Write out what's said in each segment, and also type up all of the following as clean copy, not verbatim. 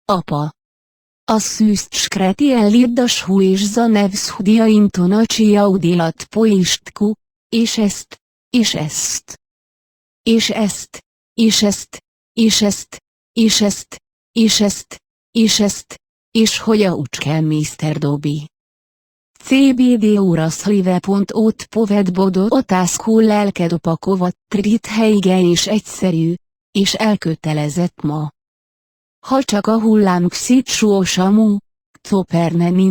apa. A szűztskretien liddas és zanevszhudia intonacsia udilat poistku, és ezt, és ezt. És ezt, és ezt, és ezt, és ezt, és ezt, és ezt, és hogy a ucskel Mr. Dobby. CBD uraszlive.ot povedbodo otászkul lelkedopakovat trit helyigen és egyszerű, és elkötelezett ma. Ha csak a hullám xitsúosamú, coperneni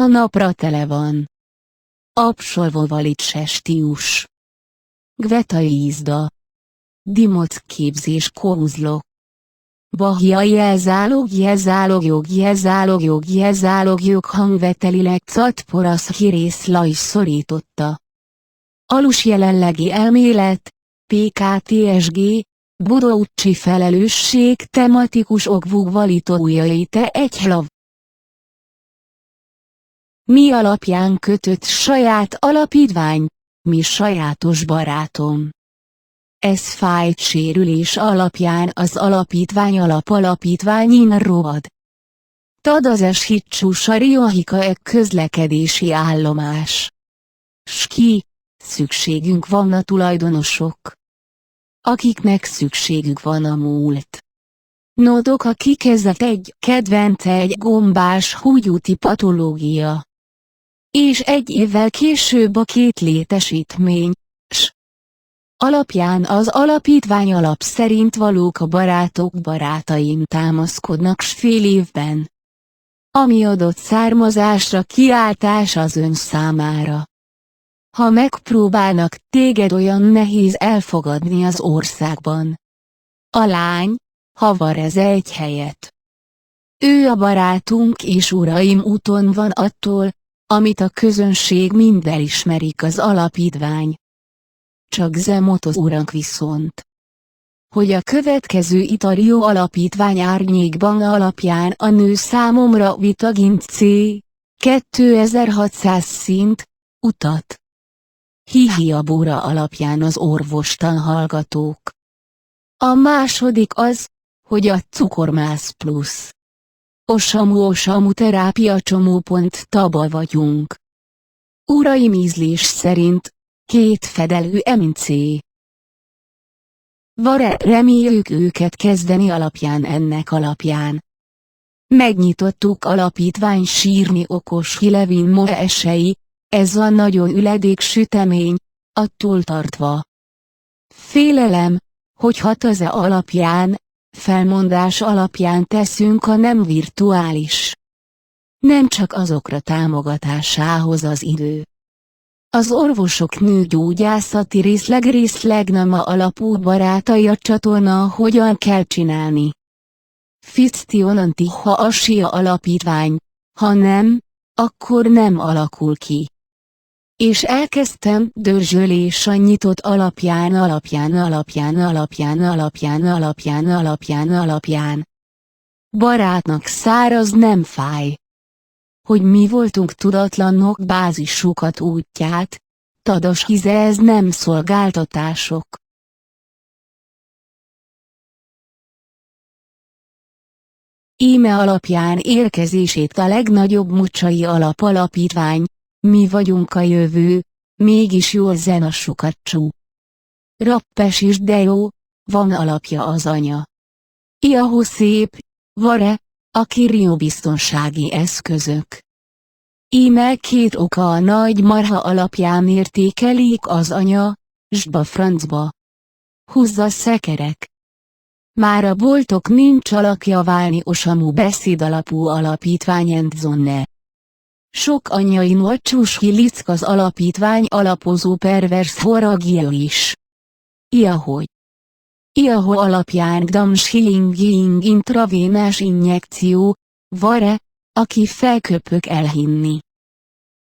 napra tele van. Absolvovalitses Gvetai ízda. Dimoc képzés kózlok. Bahia jelzálogjog hangvetelileg catporasz hirész lajs szorította. Alus jelenlegi elmélet, PKTSG, Budaucsi felelősség tematikus okvug valitóujjai te egyhlav. Mi alapján kötött saját alapítvány, mi sajátos barátom. Ez fájtsérülés alapján az alapítvány alapítványin rovad. Tadazes hitcsú sariahika közlekedési állomás. Ski, szükségünk van a tulajdonosok, akiknek szükségük van a múlt. Nodok a kikezett egy kedvence egy gombás húgyúti patológia. És egy évvel később a két létesítmény, alapján az alapítvány alap szerint valók a barátok barátaim támaszkodnak s fél évben. Ami adott származásra kiáltás az ön számára. Ha megpróbálnak téged olyan nehéz elfogadni az országban. A lány, havar egy helyet. Ő a barátunk és uraim úton van attól, amit a közönség mind elismerik az alapítvány. Csak Zemotos urak viszont, hogy a következő Itarió alapítvány árnyékban alapján a nő számomra vitagint C. 2600 szint, utat. Hihiabóra alapján az orvostan hallgatók. A második az, hogy a cukormász plusz. Osamu terápia csomópont taba vagyunk. Uraim ízlés szerint, 2 fedelű MC. Reméljük őket kezdeni alapján ennek alapján. Megnyitottuk alapítvány sírni okos Hilevin ma esei, ez a nagyon üledék sütemény, attól tartva. Félelem, hogy hataze alapján, felmondás alapján teszünk a nem virtuális. Nem csak azokra támogatásához az idő. Az orvosok nőgyógyászati részleg nama alapú barátai a csatorna hogyan kell csinálni. Fitztionanti ha a SIA alapítvány, ha nem, akkor nem alakul ki. És elkezdtem dörzsölés a nyitott alapján. Barátnak száraz nem fáj. Hogy mi voltunk tudatlanok bázisukat útját, tadas hize ez nem szolgáltatások. Íme alapján érkezését a legnagyobb mucsai alapítvány, mi vagyunk a jövő, mégis jól zenasokat csú. Rappes is de jó, van alapja az anya. Iahó szép, vare, a Kirió biztonsági eszközök. Íme 2 oka a nagy marha alapján értékelik az anya, zsba francba. Húzza szekerek. Már a boltok nincs alakja válni Osamu beszédalapú alapítvány endzonne. Sok anyai nocsús hilick az alapítvány alapozó pervers foragja is. Iahogy alapján Gdams Healing intravénás injekció, vare, aki felköpök elhinni.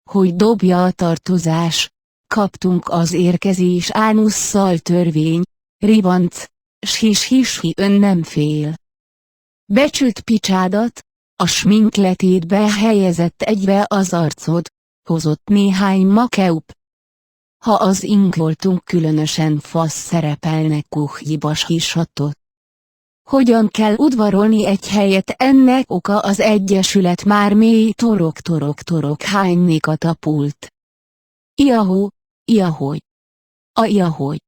Hogy dobja a tartozás, kaptunk az érkezés ánusszal törvény, ribanc, shishishi ön nem fél. Becsült picsádat, a sminkletétbe helyezett egybe az arcod, hozott néhány makeup. Ha az ingoltunk különösen fasz szerepelnek kuhibashisatot. Hogyan kell udvarolni egy helyet, ennek oka az Egyesület már mély torok hányni katapult. Iahó, iahogy. Iahogy.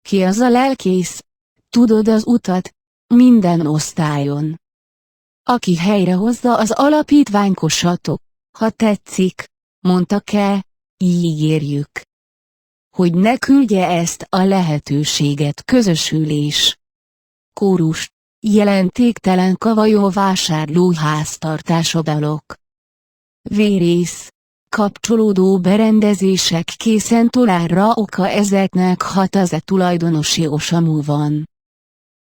Ki az a lelkész? Tudod az utat? Minden osztályon. Aki helyrehozza az alapítványkosatot, ha tetszik, mondta Ke, ígérjük, hogy ne küldje ezt a lehetőséget közösülés. Kórus, jelentéktelen kavajó vásárló háztartásodalok. Vérész, kapcsolódó berendezések készen tolárra, oka ezeknek hataze tulajdonosi osamú van.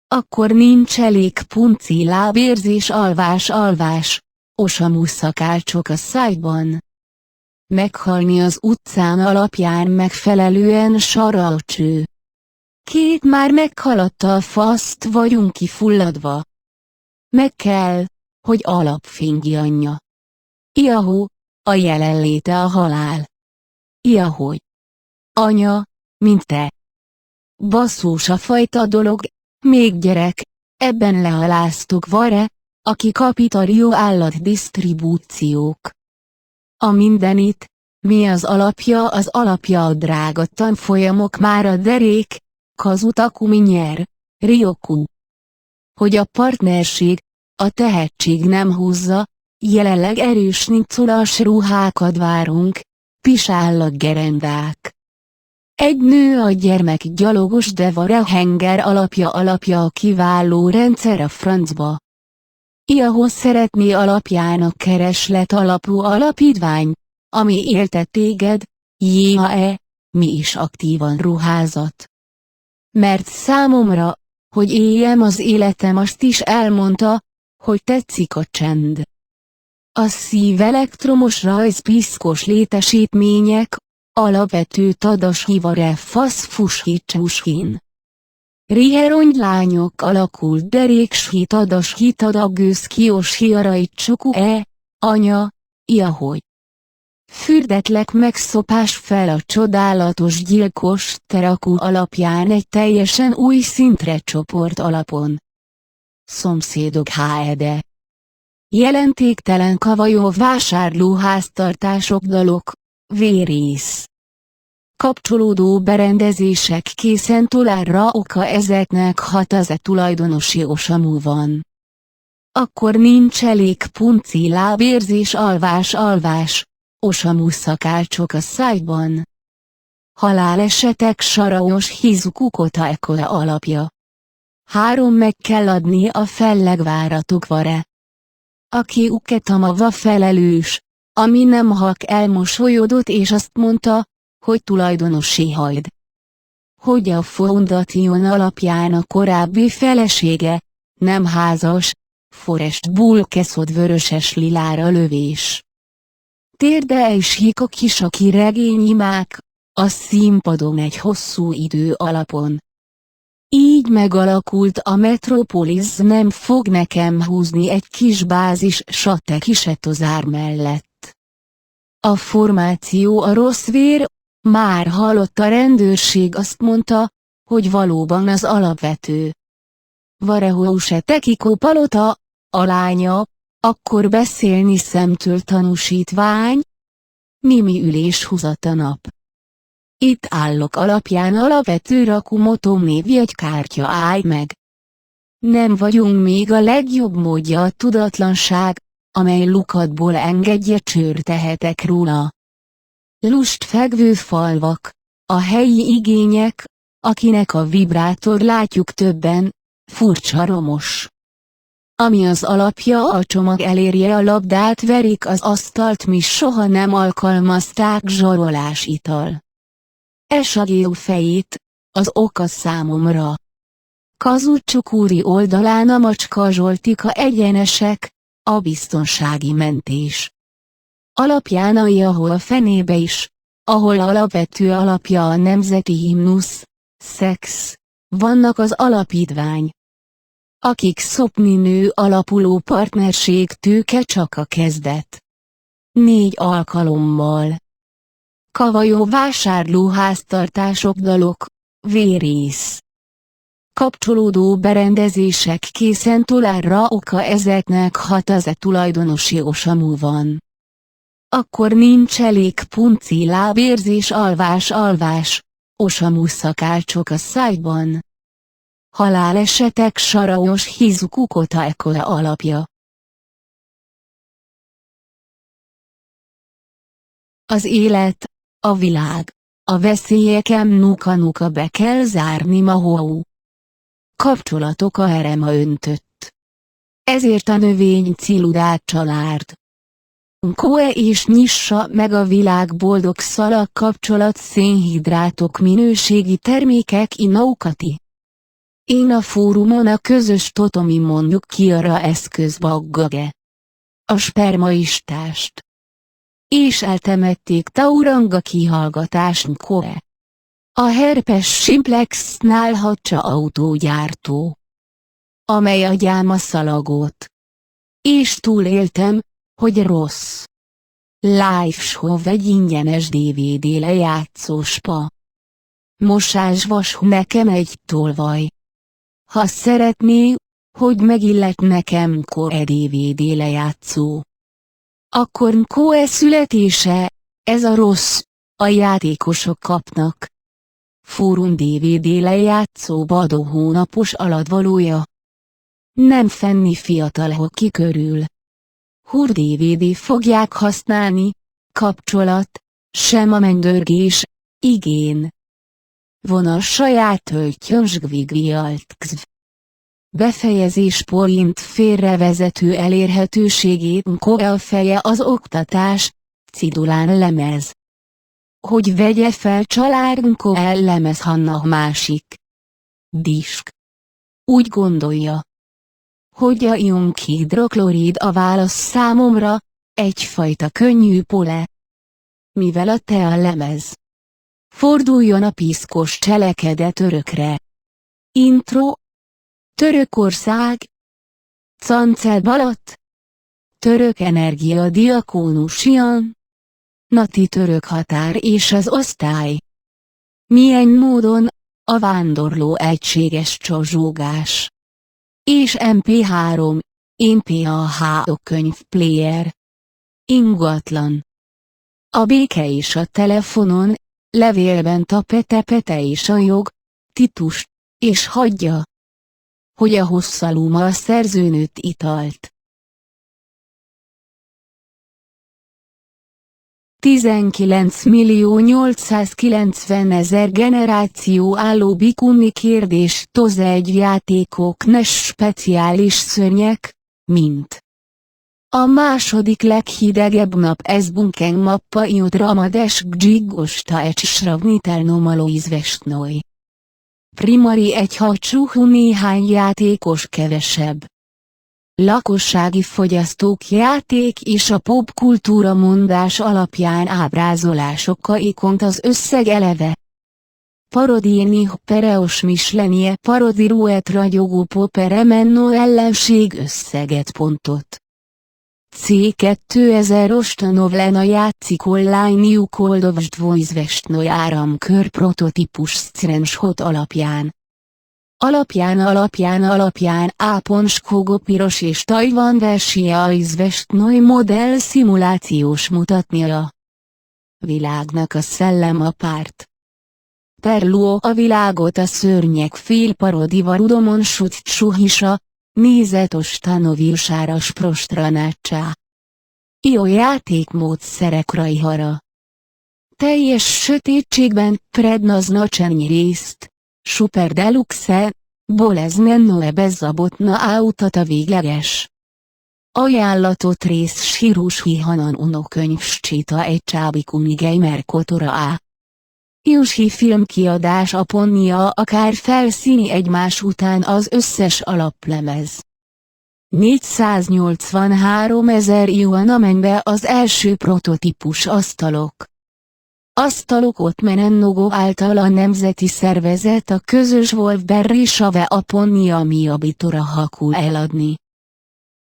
Akkor nincs elég punci lábérzés, alvás, osamú szakácsok a szájban. Meghalni az utcán alapján megfelelően saralcső. Két már meghaladta a faszt, vagyunk kifulladva. Meg kell, hogy alapfingja. Iahó, a jelenléte a halál. Iahogy. Anya, mint te. Basszós a fajta dolog, még gyerek, ebben lealáztuk Vare, aki kapitalió állatdisztribúciók. A mindenit, mi az alapja a drága tanfolyamok már a derék, Kazutakumi nyer, Ryoku. Hogy a partnerség, a tehetség nem húzza, jelenleg erős nicolas ruhákat várunk, pisállag gerendák. Egy nő a gyermek gyalogos, de Vare henger alapja a kiváló rendszer a francba. Iahó szeretné alapján a kereslet alapú alapítvány, ami éltet téged, JAE, mi is aktívan ruházat. Mert számomra, hogy éljem az életem, azt is elmondta, hogy tetszik a csend. A szív elektromos rajzpiszkos létesítmények, alapvető tadashi-vare faszfushi-csushin. Riheronylányok alakult deréksi tadashi tadagősz kioshi araichuku anya, iahogy. Fürdetlek megszopás fel a csodálatos gyilkos Teraku alapján egy teljesen új szintre csoport alapon. Szomszédok HED. Jelentéktelen kavajó vásárló háztartások dalok, vérész. Kapcsolódó berendezések készen tolárra, oka ezeknek hataze tulajdonosi osamú van. Akkor nincs elég punci lábérzés, alvás, osamú szakácsok a szájban. Halálesetek Saraos Hizuku Kotaekoe alapja. 3 meg kell adni a fellegváratok Vare. Aki Uketamava felelős, ami nem hak elmosolyodott és azt mondta, hogy tulajdonosi hajd. Hogy a Foundation alapján a korábbi felesége, nem házas, Forrest Bulkeszod vöröses lilára lövés. Térde és Hikokisaki regényimák, a színpadon egy hosszú idő alapon. Így megalakult a Metropolis, nem fog nekem húzni egy kis bázis Satekisetozár mellett. A formáció a rossz vér, már halott a rendőrség, azt mondta, hogy valóban az alapvető. Varehouse Tekiko Palota, a lánya, akkor beszélni szemtől tanúsítvány? Mimi ülés húzat a nap. Itt állok alapján alapvető Rakumoto névjegykártya, állj meg! Nem vagyunk még a legjobb módja a tudatlanság, amely lukatból engedje, csőr tehetek róla. Lustfegvő falvak, a helyi igények, akinek a vibrátor látjuk többen, furcsa romos. Ami az alapja, a csomag elérje a labdát, verik az asztalt, mi soha nem alkalmazták, zsarolás ital. Esagéu fejét, az oka számomra. Kazutsukuri oldalán a macska Zsoltika egyenesek, a biztonsági mentés. Alapján a Iahó a fenébe is, ahol alapvető alapja a nemzeti himnusz, szex, vannak az alapítvány. Akik szopni nő alapuló partnerség tőke csak a kezdet. 4 alkalommal. Kavajó vásárlóháztartások dalok, vérész. Kapcsolódó berendezések készen tolárra oka ezeknek hat az tulajdonosi Osamu van. Akkor nincs elég punci lábérzés alvás, Osamu szakácsok a szájban. Halálesetek Saraos Hizuku Kotako alapja. Az élet, a világ, a veszélyeken nuka be kell zárni Mahou. Kapcsolatok a erema öntött. Ezért a növény Ciludát család. Koe és nyissa meg a világ boldog szalag kapcsolat szénhidrátok minőségi termékek inaukati. Én a fórumon a közös totomi mondjuk ki arra eszközbaggage. A spermaistást. És eltemették Tauranga kihallgatást Koe. A herpes Simplexnál Hatsa autógyártó. Amely a gyáma szalagot. És túléltem, hogy rossz. Live show egy ingyenes DVD lejátszó spa. Mosásvas nekem egy tolvaj. Ha szeretné, hogy megillet nekem Koe DVD lejátszó. Akkor Koe születése, ez a rossz, a játékosok kapnak. Fórum DVD lejátszó Badó hónapos alatvalója. Nem fenni fiatal hoki körül. Hur DVD fogják használni, kapcsolat, sem a mennydörgés, igén. Vonal saját töltjönsgvigrialtkzv. Befejezés point félrevezető elérhetőségét Koe a feje az oktatás, cidulán lemez. Hogy vegye fel család Koe lemez Hanna másik. Disk. Úgy gondolja, hogy a ionhidroklorid a válasz számomra, egyfajta könnyű pole. Mivel a tea lemez. Forduljon a piszkos cselekedet örökre. Intro. Törökország. Cancel Balat. Török energia diakónusian. Nati török határ és az osztály. Milyen módon, a vándorló egységes csozsógás. És MP3, MPAH könyvplayer. Ingatlan. A béke és a telefonon, levélben tapete és a jog, Titus, és hagyja, hogy a hosszaluma a szerzőnőt italt. 19.890.000 generáció álló bikuni kérdés toze egy játékok nes speciális szörnyek, mint a második leghidegebb nap ez bunken mappa iodramades gzsigosta ecsravnitelnomalo izvestnoj. Primari egy hacsúhú néhány játékos kevesebb. Lakossági fogyasztók játék és a popkultúra mondás alapján ábrázolásokkal ikont az összeg eleve. Parodini pereos mislenie parodiruet ragyogó popere menno ellenség összeget pontot. C2000 ostanovlena játszik online New Koldovstvojzvestnoj áramkör prototípus Screenshot alapján. Alapján Áponskogo piros és Tajvan versia izvestnoj modell szimulációs mutatnia. Világnak a szellem a párt. Perluo a világot a szörnyek fél parodiva rudomon sut csuhisa, nézet ostanovilsára sprostranácsá. Io játékmódszerek rajhara. Teljes sötétségben prednaznačenj részt. Super deluxe, bolezmenno bezabotna autata végleges. Ajánlatot rész sírus hihanan unokönyvscsita egy csábikuni gamer kotora a. Jushi filmkiadás Aponia akár felszíni egymás után az összes alaplemez. 483.000 yuan amenbe az első prototípus asztalok. Asztalok Otmenennogo által a nemzeti szervezet a közös Wolfberry Save Aponia Miabitora hakul eladni.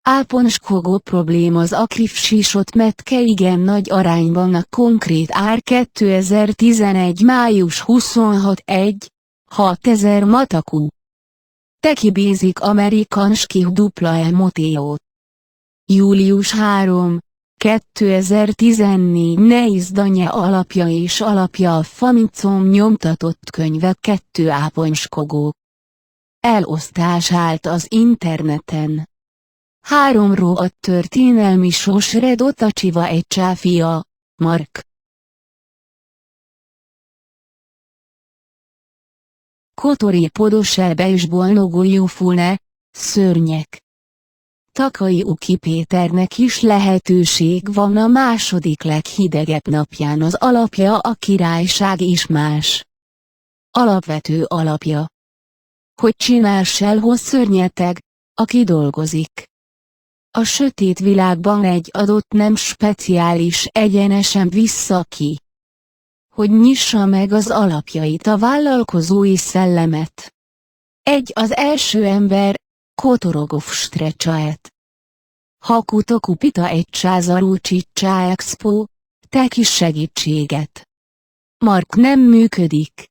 Áponskogó problém az akrifsisot metke igen nagy arányban a konkrét ár 2011. május 26 6000 matakú. Teki Basic American Ski dupla Moteo. Július 3, 2014 Neizdanya alapja és alapja a Famicom nyomtatott könyvek 2 Áponskogó. Elosztás állt az interneten. 3 rohadt történelmi sosre dotacsiva egy csáfia, Mark. Kotori podosebe és bolnogoljú fune, szörnyek. Takai Uki Péternek is lehetőség van a második leghidegebb napján az alapja a királyság is más. Alapvető alapja. Hogy csinálsz el szörnyeteg, aki dolgozik. A sötét világban egy adott nem speciális egyenesen vissza ki. Hogy nyissa meg az alapjait a vállalkozói szellemet. Az első ember, Kotorogov Strecsaet. Hakutokupita egy Csázarú Csiccsá Expo, te kis segítséget. Mark nem működik.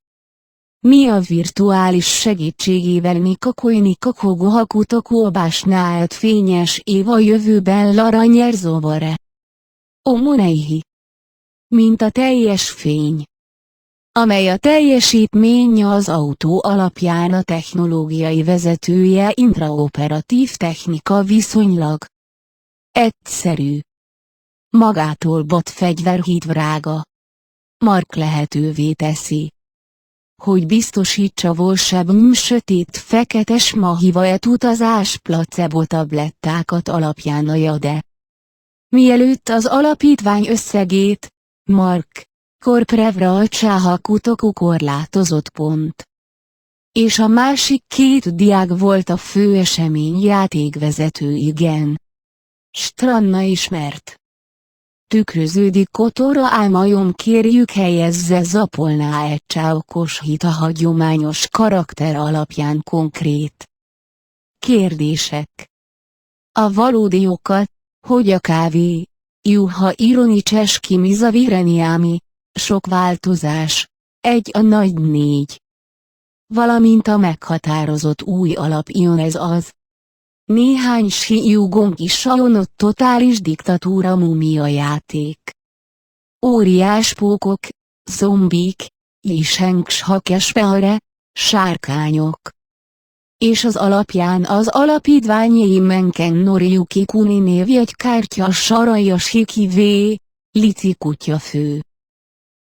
Mi a virtuális segítségével Nikakogo Hakutokóbásnált fényes év a jövőben Lara Nyerzovare. Omuneihi. Mint a teljes fény. Amely a teljesítmény az autó alapján a technológiai vezetője intraoperatív technika viszonylag egyszerű. Magától bot fegyverhídvrága. Mark lehetővé teszi, hogy biztosítsa volsebn sötét feketes mahivaet utazás placebo tablettákat alapján a jade. Mielőtt az alapítvány összegét, Mark, Korprevra a Csáhakutoku korlátozott pont. És a másik 2 diák volt a főesemény játékvezető igen. Stranna ismert. Tükröződik Kotora álmajom kérjük helyezze zapolná egy csáokos hit a hagyományos karakter alapján konkrét kérdések. A valódi okat, hogy a kávé, juha ironices kimizavireniámi, sok változás, a nagy 4. Valamint a meghatározott új alapjon ez az. Néhány Shiyugong is sajonott totális diktatúra mumia játék. Óriás pókok, zombik, Lishengs-hakespeare, sárkányok. És az alapján az alapítványi Menken Noriyuki Kuni névjegykártya Saraja Shikivé, Lici kutyafő.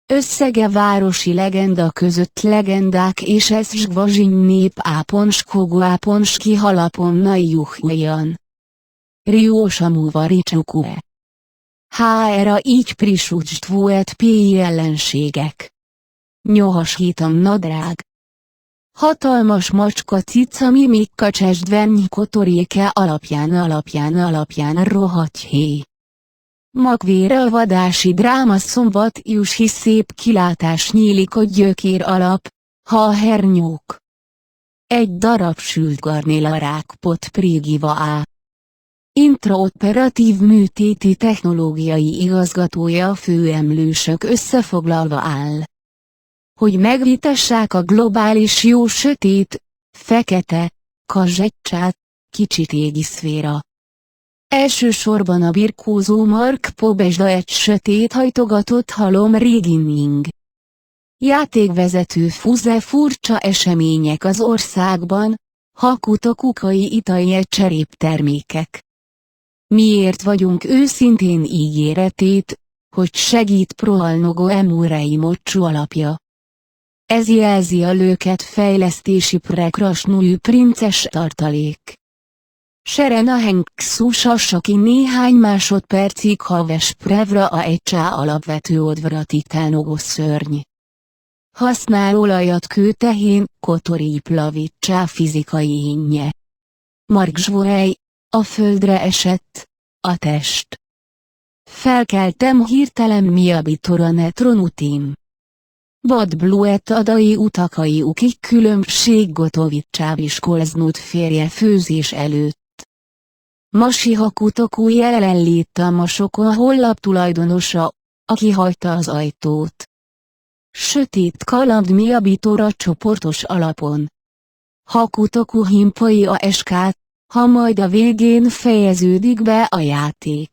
Összege városi legenda között legendák és ez Zsvazsiny nép Áponskogó Áponski halaponnai juhjan. Riosamuva Ricsukue. Háera így prisucst volt pi ellenségek. Nyohasítam nadrág. Hatalmas macska cica mimikka csesdvernyi kotoréke alapján rohadt hé. Magvére a vadási dráma szombatjusi szép kilátás nyílik a gyökér alap, ha a hernyók. Egy darab sült garnéla rákpot prégiva á. Intraoperatív műtéti technológiai igazgatója a főemlősök összefoglalva áll. Hogy megvitassák a globális jó sötét, fekete, kazsetcsát, kicsit égi szféra. Elsősorban a birkózó Mark Pobesda egy sötét hajtogatott halom Regining. Játékvezető furcsa események az országban, Hakutokukai itai cseréptermékek. Miért vagyunk őszintén ígéretét, hogy segít Proalnogo Emurei Mocsu alapja. Ez jelzi a löket fejlesztési prekrasnújű princes tartalék. Serena Henksu Sasaki néhány másodpercig haves prevra a egysá alapvető odvratitánogó szörny. Használ olajat kőtehén, Kotori Plavicsá fizikai énje. Mark Zsvorej, a földre esett, a test. Felkeltem hirtelen miabitora netronutim. Bad Bluet adai utakai ukik különbség Gotovicsá viskolznut férje főzés előtt. Mashiha Kutoku jelenlét a Masoko honlap tulajdonosa, aki hagyta az ajtót. Sötét kaland Miyabitora csoportos alapon. Hakutoku Himpai a SK, ha majd a végén fejeződik be a játék.